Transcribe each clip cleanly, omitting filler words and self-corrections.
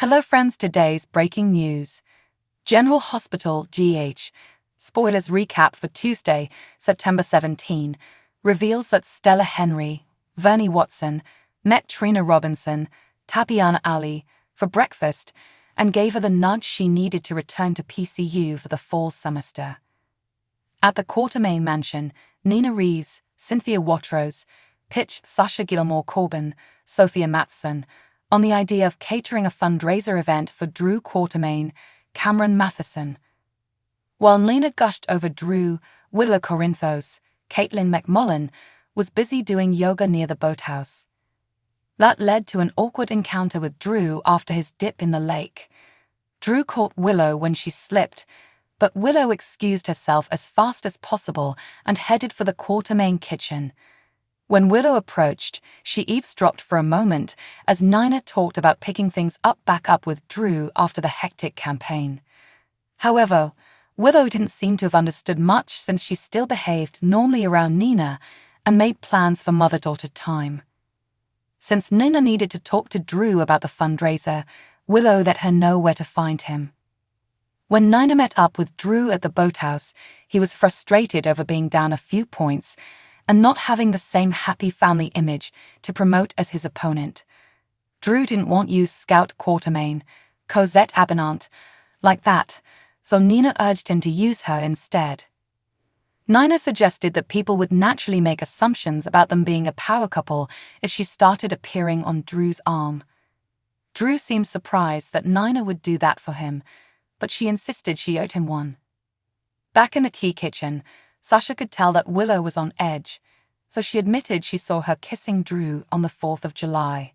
Hello friends, today's breaking news. General Hospital GH, spoilers recap for Tuesday, September 17, reveals that Stella Henry, Vernie Watson, met Trina Robinson, Tapiana Ali, for breakfast and gave her the nudge she needed to return to PCU for the fall semester. At the Quartermain mansion, Nina Reeves, Cynthia Watrous, pitched Sasha Gilmore Corbin, Sophia Matson, on the idea of catering a fundraiser event for Drew Quartermain, Cameron Matheson. While Nina gushed over Drew, Willow Corinthos, Caitlin McMullen, was busy doing yoga near the boathouse. That led to an awkward encounter with Drew after his dip in the lake. Drew caught Willow when she slipped, but Willow excused herself as fast as possible and headed for the Quartermain kitchen. When Willow approached, she eavesdropped for a moment as Nina talked about picking things back up with Drew after the hectic campaign. However, Willow didn't seem to have understood much since she still behaved normally around Nina and made plans for mother-daughter time. Since Nina needed to talk to Drew about the fundraiser, Willow let her know where to find him. When Nina met up with Drew at the boathouse, he was frustrated over being down a few points and not having the same happy family image to promote as his opponent. Drew didn't want to use Scout Quartermain, Cosette Abinant, like that, so Nina urged him to use her instead. Nina suggested that people would naturally make assumptions about them being a power couple if she started appearing on Drew's arm. Drew seemed surprised that Nina would do that for him, but she insisted she owed him one. Back in the tea kitchen, Sasha could tell that Willow was on edge, so she admitted she saw her kissing Drew on the 4th of July.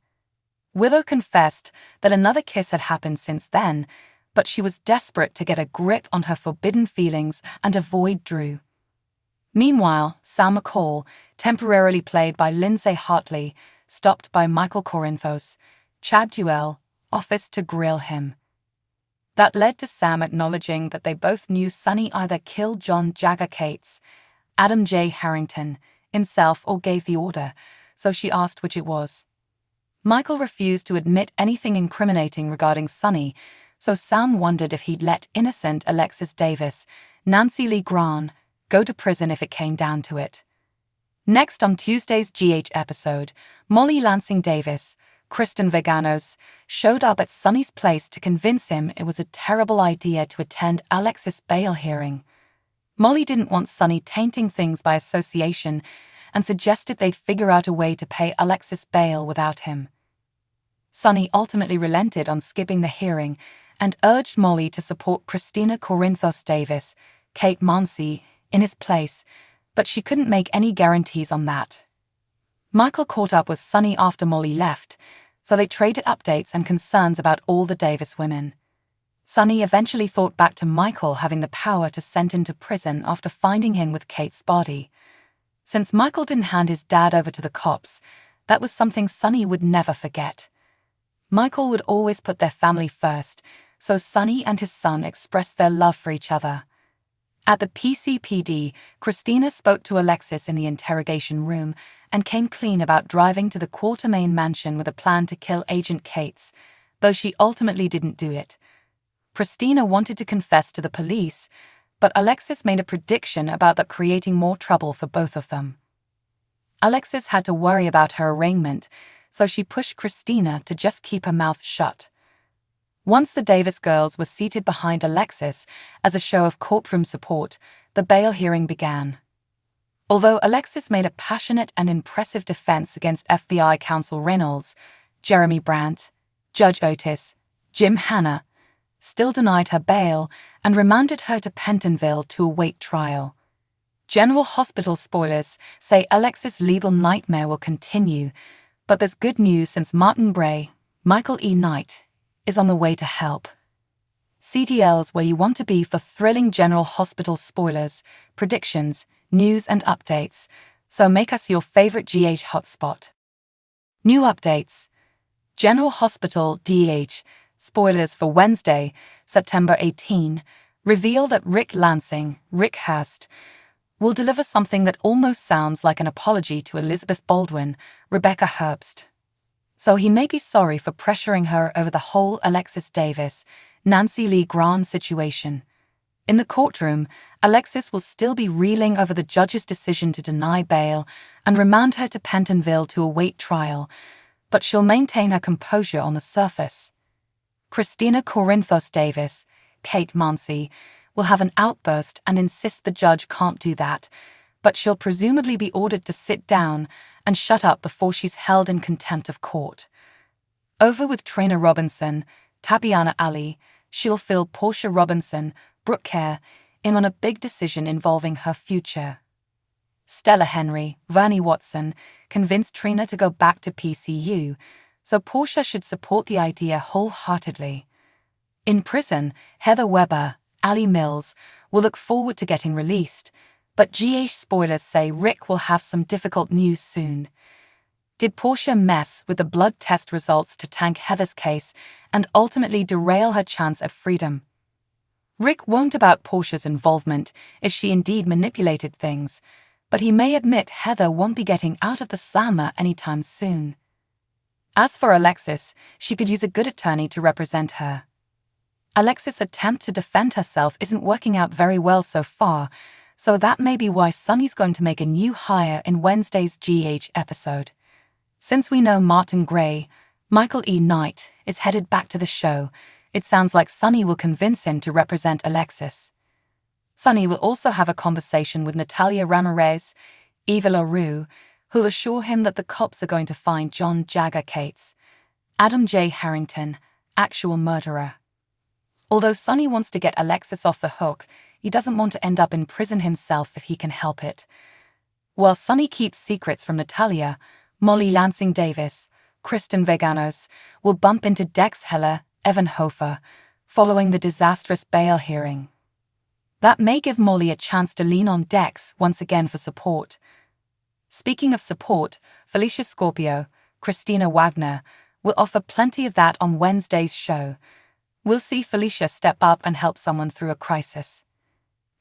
Willow confessed that another kiss had happened since then, but she was desperate to get a grip on her forbidden feelings and avoid Drew. Meanwhile, Sam McCall, temporarily played by Lindsay Hartley, stopped by Michael Corinthos, Chad Duell, office to grill him. That led to Sam acknowledging that they both knew Sonny either killed John Jagger Cates, Adam J. Harrington, himself, or gave the order, so she asked which it was. Michael refused to admit anything incriminating regarding Sonny, so Sam wondered if he'd let innocent Alexis Davis, Nancy Lee Grahn, go to prison if it came down to it. Next on Tuesday's GH episode, Molly Lansing Davis, Kristen Veganos, showed up at Sonny's place to convince him it was a terrible idea to attend Alexis' bail hearing. Molly didn't want Sonny tainting things by association and suggested they'd figure out a way to pay Alexis bail without him. Sonny ultimately relented on skipping the hearing and urged Molly to support Kristina Corinthos Davis, Kate Mansi, in his place, but she couldn't make any guarantees on that. Michael caught up with Sonny after Molly left, so they traded updates and concerns about all the Davis women. Sonny eventually thought back to Michael having the power to send him to prison after finding him with Kate's body. Since Michael didn't hand his dad over to the cops, that was something Sonny would never forget. Michael would always put their family first, so Sonny and his son expressed their love for each other. At the PCPD, Kristina spoke to Alexis in the interrogation room and came clean about driving to the Quartermain mansion with a plan to kill Agent Cates, though she ultimately didn't do it. Kristina wanted to confess to the police, but Alexis made a prediction about that creating more trouble for both of them. Alexis had to worry about her arraignment, so she pushed Kristina to just keep her mouth shut. Once the Davis girls were seated behind Alexis as a show of courtroom support, the bail hearing began. Although Alexis made a passionate and impressive defense against FBI counsel Reynolds, Jeremy Brandt, Judge Otis, Jim Hanna, still denied her bail and remanded her to Pentonville to await trial. General Hospital spoilers say Alexis' legal nightmare will continue, but there's good news since Martin Bray, Michael E. Knight, is on the way to help. CTL's where you want to be for thrilling General Hospital spoilers, predictions, news and updates, so make us your favorite GH hotspot. New updates. General Hospital DH, spoilers for Wednesday, September 18, reveal that Rick Lansing, Rick Hast, will deliver something that almost sounds like an apology to Elizabeth Baldwin, Rebecca Herbst. So he may be sorry for pressuring her over the whole Alexis Davis, Nancy Lee Graham situation. In the courtroom, Alexis will still be reeling over the judge's decision to deny bail and remand her to Pentonville to await trial, but she'll maintain her composure on the surface. Kristina Corinthos Davis, Kate Mansi, will have an outburst and insist the judge can't do that, but she'll presumably be ordered to sit down and shut up before she's held in contempt of court. Over with Trina Robinson, Tabiana Ali, she'll fill Portia Robinson, Brooke Kerr, in on a big decision involving her future. Stella Henry, Veely Watson, convinced Trina to go back to PCU, so Portia should support the idea wholeheartedly. In prison, Heather Weber, Ali Mills, will look forward to getting released, but GH spoilers say Rick will have some difficult news soon. Did Portia mess with the blood test results to tank Heather's case and ultimately derail her chance at freedom? Rick won't about Portia's involvement if she indeed manipulated things, but he may admit Heather won't be getting out of the slammer anytime soon. As for Alexis, she could use a good attorney to represent her. Alexis' attempt to defend herself isn't working out very well so far, so that may be why Sonny's going to make a new hire in Wednesday's GH episode. Since we know Martin Gray, Michael E. Knight, is headed back to the show, it sounds like Sonny will convince him to represent Alexis. Sonny will also have a conversation with Natalia Ramirez, Eva LaRue, who'll assure him that the cops are going to find John Jagger Cates, Adam J. Harrington, actual murderer. Although Sonny wants to get Alexis off the hook, he doesn't want to end up in prison himself if he can help it. While Sonny keeps secrets from Natalia, Molly Lansing Davis, Kristen Veganos, will bump into Dex Heller, Evan Hofer, following the disastrous bail hearing. That may give Molly a chance to lean on Dex once again for support. Speaking of support, Felicia Scorpio, Christina Wagner, will offer plenty of that on Wednesday's show. We'll see Felicia step up and help someone through a crisis.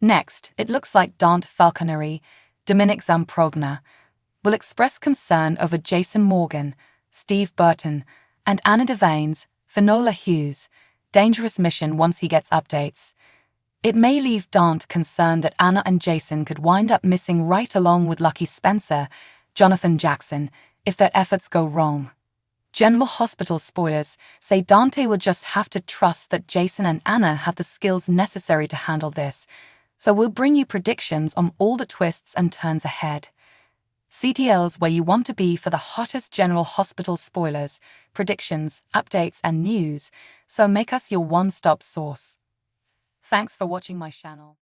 Next, it looks like Dante Falconeri, Dominic Zamprogna, will express concern over Jason Morgan, Steve Burton, and Anna Devane's Finola Hughes' dangerous mission once he gets updates. It may leave Dante concerned that Anna and Jason could wind up missing right along with Lucky Spencer, Jonathan Jackson, if their efforts go wrong. General Hospital spoilers say Dante will just have to trust that Jason and Anna have the skills necessary to handle this, so we'll bring you predictions on all the twists and turns ahead. CTL's where you want to be for the hottest General Hospital spoilers, predictions, updates, and news, so make us your one-stop source. Thanks for watching my channel.